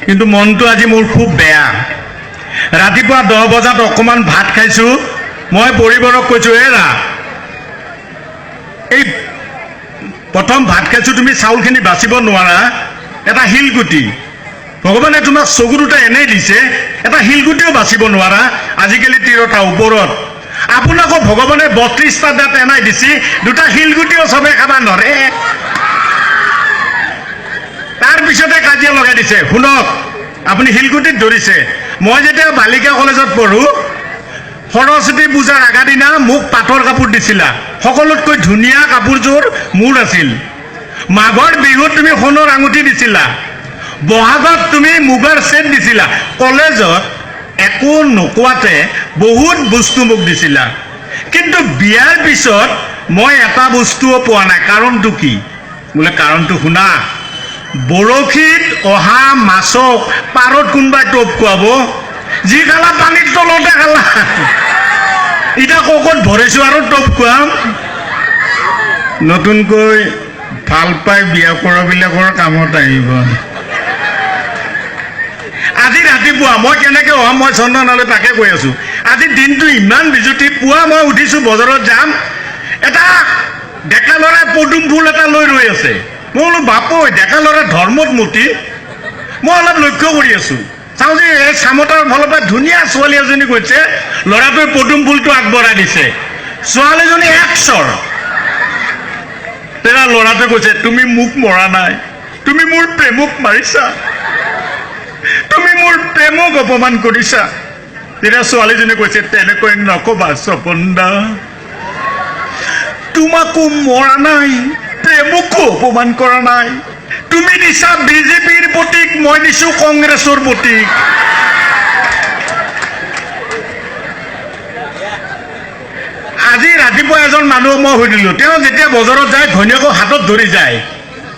কিন্তু মনটো আজি মোৰ খুব বেয়া। ৰাতিপুৱা 10 বজাত অকমান ভাত খাইছোঁ। মই পৰিবাৰক কৈছোঁ, এৰা এই প্ৰথম ভাত খাইছোঁ, তুমি চাউলখিনি বাচিব নোৱাৰা, এটা শিলগুটি ভগৱানে তোমাক চকু দুটা এনেই দিছে, এটা শিলগুটিও বাচিব নোৱাৰা। আজিকালি 13টা ওপৰত আপোনাকো ভগৱানে 32টা দাঁত এনাই দিছে, দুটা শিলগুটিও চবে খাব নোৱাৰে। তাৰপিছতে কাজিয়া লগাই দিছে। শুনক, আপুনি শিলগুটিত ধৰিছে। মই যেতিয়া বালিকা কলেজত পঢ়োঁ, সৰস্বতী পূজাৰ আগা দিনা মোক পাটৰ কাপোৰ দিছিলা। সকলোতকৈ ধুনীয়া কাপোৰযোৰ মোৰ আছিল। মাঘৰ বিহুত তুমি সোণৰ আঙুঠি দিছিলা। বহাগত তুমি মুগাৰ ছেট দিছিলা। কলেজত একো নোকোৱাতে বহুত বস্তু মোক দিছিলা। কিন্তু বিয়াৰ পিছত মই এটা বস্তুও পোৱা নাই। কাৰণটো কি? বোলে কাৰণটো শুনা, বৰশীত অহা মাছক পাৰত কোনোবাই টোপ খুৱাব, যি খালা পানীৰ তলতে খালা। এতিয়া ককত ভৰাইছো আৰু টোপ খুৱাম। নতুনকৈ ভাল পাই বিয়া কৰাবিলাকৰ কামত আহিব। আজি ৰাতিপুৱা মই কেনেকৈ হ'ম, মই চন্দনালৈ তাকে কৈ আছো। আজি দিনটো ইমান বিজুতি। পুৱা মই উঠিছোঁ, বজাৰত যাম, এটা ডেকা ল'ৰাই পদুম ফুল এটা লৈ ৰৈ আছে। মই বোলো বাপু, ডেকা ল'ৰা ধৰ্মত মতি। মই অলপ লক্ষ্য কৰি আছো, চাওঁ যে এই চামতাৰ ফালৰ পৰা ধুনীয়া ছোৱালী এজনী গৈছে, ল'ৰাটোৱে পদুম ফুলটো আগবঢ়াই দিছে। ছোৱালীজনী 100। তেতিয়া ল'ৰাটোৱে কৈছে, তুমি মোক মৰা নাই, তুমি মোৰ প্ৰেমক মাৰিছা, তুমি মোৰ প্ৰেমক অপমান কৰিছা। তেতিয়া ছোৱালীজনী কৈছে, তেনেকৈ নকবা স্বপনদা, তোমাকো মৰা নাই, প্ৰেমকো অপমান কৰা নাই। তুমি দিছা বিজেপিৰ প্ৰতীক, মই দিছো কংগ্ৰেছৰ প্ৰতীক। আজি ৰাতিপুৱা এজন মানুহ মই সুধিলোঁ, তেওঁ যেতিয়া বজাৰত যায় ঘৈণীয়েকক হাতত ধৰি যায়,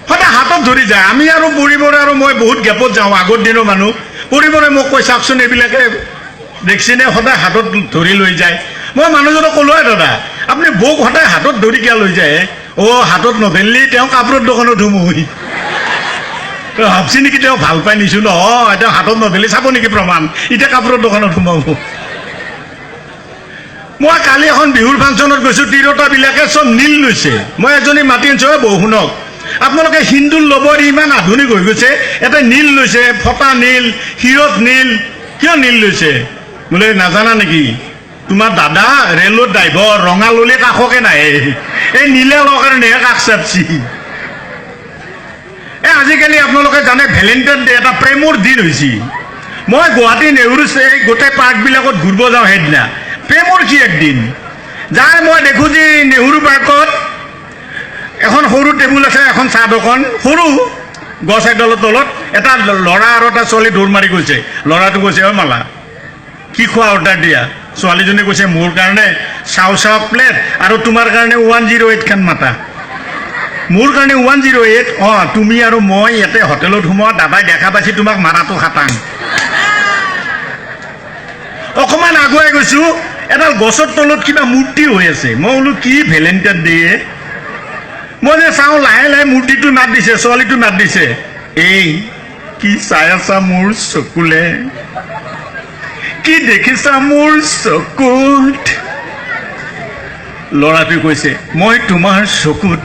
সদায় হাতত ধৰি যায়। আমি আৰু পৰিবাৰে আৰু মই বহুত গেপত যাওঁ, আগৰ দিনৰ মানুহ। পৰিবাৰে মোক কৈ, চাওকচোন এইবিলাকে দেখিছেনে, সদায় হাতত ধৰি লৈ যায়। মই মানুহজনক ক'লো, দাদা আপুনি বৌক সদায় হাতত ধৰি কিয় লৈ যায়? হাতত নধৰিলি তেওঁ কাপোৰৰ দোকানত সোমোই। ভাবছি নেকি তেওঁ ভাল পাই নিছোঁ? নহয়, তেওঁ হাতত নধৰিলি চাব নেকি প্ৰমাণ? এতিয়া কাপোৰৰ দোকানত সোমাব। মই কালি এখন বিহুৰ ফাংচনত গৈছোঁ, 13টাবিলাকে চব নীল লৈছে। মই এজনী মাতি আনিছোঁ, বৌ শুনক, আপোনালোকে হিন্দুৰ ল'বৰ ইমান আধুনিক হৈ গৈছে, এটা নীল লৈছে, ফটা নীল, শিৰত নীল, কিয় নীল লৈছে? বোলে নাজানা নেকি, তোমাৰ দাদা ৰেলৰ ড্ৰাইভৰ, ৰঙা ললি কাষকে নাহে, এই নীলে লোৱাৰ কাৰণেহে কাষ চাপছি। আজিকালি আপোনালোকে জানে ভেলেণ্টাইন ডে এটা প্ৰেমৰ দিন হৈছে। মই গুৱাহাটী নেহৰু গোটেই পাৰ্কবিলাকত ঘূৰিব যাওঁ, সেইদিনা প্ৰেমৰ কি একদিন যাই মই দেখোঁ যে নেহৰু পাৰ্কত এখন সৰু টেবুল আছে, এখন চাহ দোকান, সৰু গছ এডালৰ তলত এটা ল'ৰা আৰু এটা ছোৱালী দৌৰ মাৰি গৈছে। ল'ৰাটো কৈছে, মালা কি খোৱা অৰ্ডাৰ দিয়া? ছোৱালীজনী কৈছে, মোৰ কাৰণে চাও প্লেট আৰু তোমাৰ কাৰণে 108 খান মাতা। মোৰ কাৰণে 108? তুমি আৰু মই ইয়াতে হোটেলত সোমোৱা, দাদাই দেখা পাইছে তোমাক মাৰাটো খাটাং। অকণমান আগুৱাই গৈছোঁ, এডাল গছৰ তলত কিবা মূৰ্তি হৈ আছে। মই বোলো কি ভেলেণ্টাইন ডে? মই যে চাওঁ, লাহে লাহে মূৰ্তিটো মাত দিছে, ছোৱালীটো মাত দিছে, এই কি চাই আছা মোৰ চকুলে, কি দেখিছা মোৰ চকুত? ল'ৰাটোৱে কৈছে, মই তোমাৰ চকুত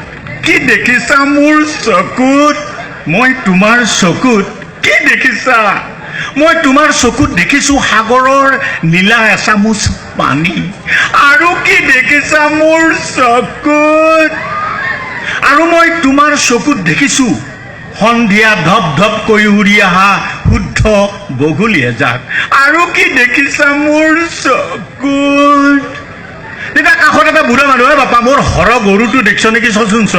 কি দেখিছা মোৰ চকুত? মই তোমাৰ চকুত কি দেখিছা? মই তোমাৰ চকুত দেখিছোঁ সাগৰৰ নীলা এচামুচ পানী। আৰু কি দেখিছা মোৰ চকুত? আৰু মই তোমাৰ চকুত দেখিছোঁ সন্ধিয়া ধপ ধপ কৰি উৰি অহা শুদ্ধ বগলী এজাক। আৰু কি দেখিছা মোৰ চকুত? তেতিয়া কাষত এটা বুঢ়া মানুহে, বাপা মোৰ হৰ গৰুটো দেখিছ নেকি, চচোন চ।